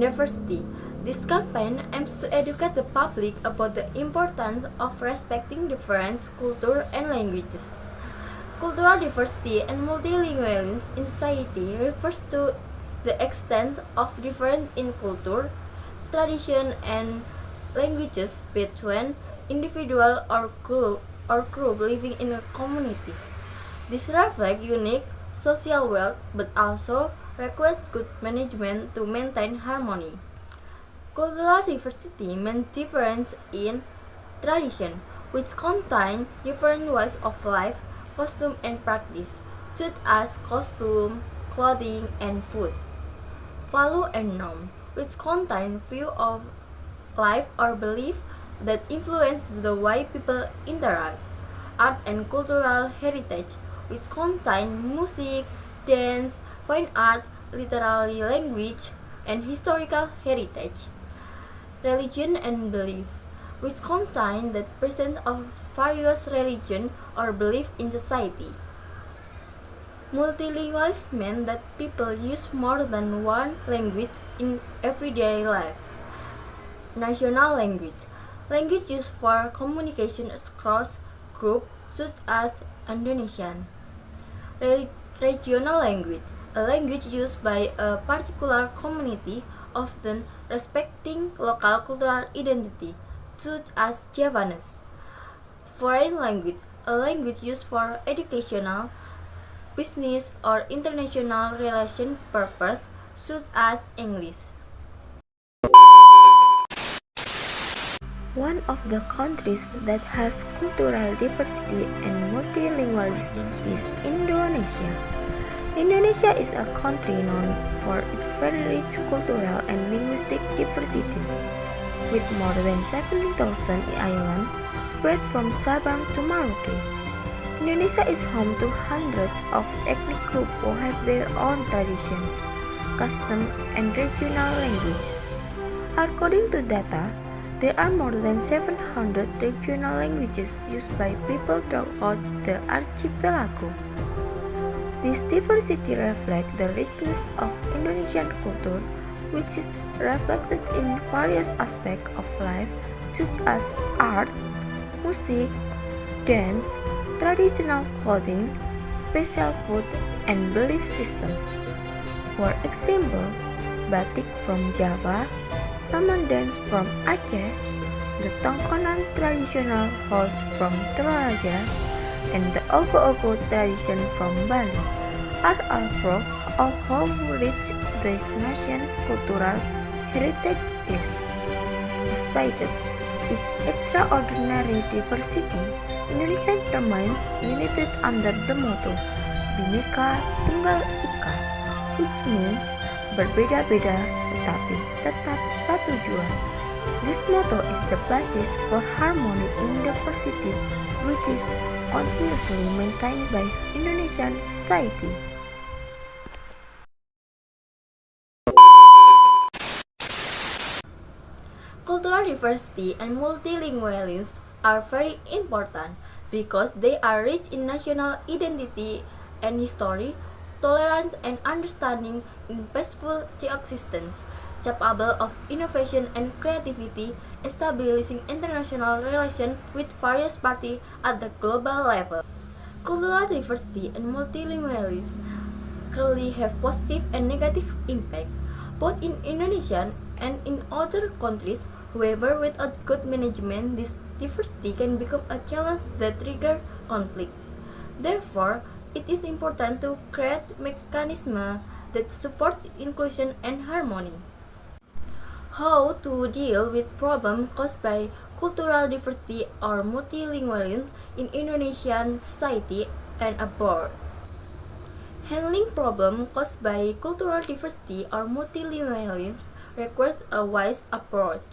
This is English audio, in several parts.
diversity. This campaign aims to educate the public about the importance of respecting different cultures and languages. Cultural diversity and multilingualism in society refers to the extent of difference in culture, tradition, and languages between individual or group living in communities. This reflects unique social wealth but also requires good management to maintain harmony. Cultural diversity means difference in tradition, which contain different ways of life, costume and practice, such as costume, clothing, and food. Value and norm, which contain view of life or belief that influence the way people interact. Art and cultural heritage, which contain music, dance, fine art, literary language, and historical heritage. Religion and belief, which contain the presence of various religion or belief in society. Multilingualism means that people use more than one language in everyday life. National language, language used for communication across groups such as Indonesian. Regional language, a language used by a particular community, often respecting local cultural identity, such as Javanese. Foreign language, a language used for educational, business, or international relation purpose, such as English. One of the countries that has cultural diversity and multilingualism is Indonesia. Indonesia is a country known for its very rich cultural and linguistic diversity. With more than 17,000 islands spread from Sabang to Merauke, Indonesia is home to hundreds of ethnic groups who have their own tradition, custom, and regional languages. According to data, there are more than 700 regional languages used by people throughout the archipelago. This diversity reflects the richness of Indonesian culture, which is reflected in various aspects of life such as art, music, dance, traditional clothing, special food, and belief system. For example, batik from Java, Saman dance from Aceh, the Tongkonan traditional horse from Toraja, and the Ogo-Ogo tradition from Bali are all proof of how rich this nation's cultural heritage is. Despite its extraordinary diversity, Indonesia remains united under the motto Bhinneka Tunggal Ika, which means berbeda-beda tetapi tetap satu jua. This motto is the basis for harmony in diversity, which is continuously maintained by Indonesian society. Cultural diversity and multilingualism are very important because they are rich in national identity and history, tolerance and understanding in peaceful coexistence, capable of innovation and creativity, establishing international relations with various parties at the global level. Cultural diversity and multilingualism clearly have positive and negative impact, both in Indonesia and in other countries. However, without good management, this diversity can become a challenge that triggers conflict. Therefore, it is important to create mechanisms that support inclusion and harmony. How to deal with problems caused by cultural diversity or multilingualism in Indonesian society and abroad. Handling problems caused by cultural diversity or multilingualism requires a wise approach.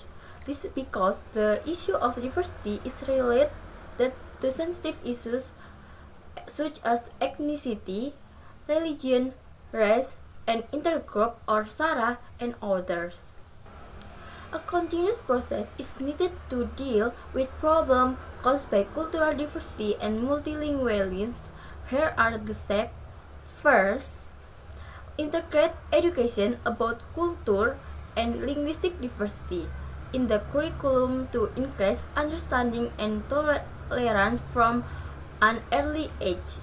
This is because the issue of diversity is related to sensitive issues such as ethnicity, religion, race, and intergroup or SARA and others. A continuous process is needed to deal with problems caused by cultural diversity and multilingualism. Here are the steps. First, integrate education about culture and linguistic diversity in the curriculum to increase understanding and tolerance from an early age.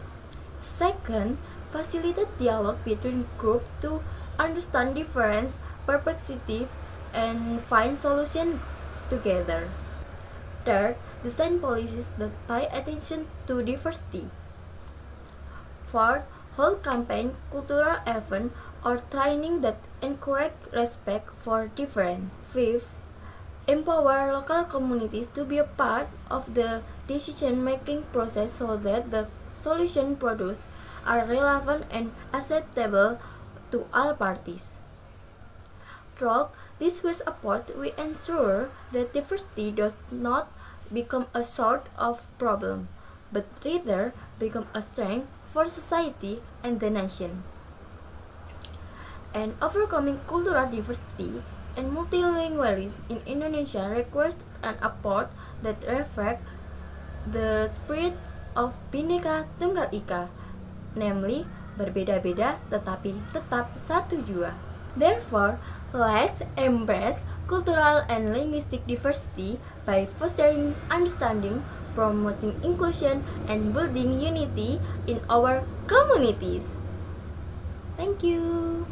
Second, facilitate dialogue between groups to understand different perspectives and find solutions together. Third, design policies that pay attention to diversity. Fourth, hold campaign, cultural event, or training that encourage respect for difference. Fifth, empower local communities to be a part of the decision-making process so that the solutions produced are relevant and acceptable to all parties. Through this ways approach, we ensure that diversity does not become a sort of problem, but rather become a strength for society and the nation. And overcoming cultural diversity and multilingualism in Indonesia requires an approach that reflects the spirit of Bhinneka Tunggal Ika, namely berbeda-beda tetapi tetap satu jua. Therefore, let's embrace cultural and linguistic diversity by fostering understanding, promoting inclusion, and building unity in our communities. Thank you.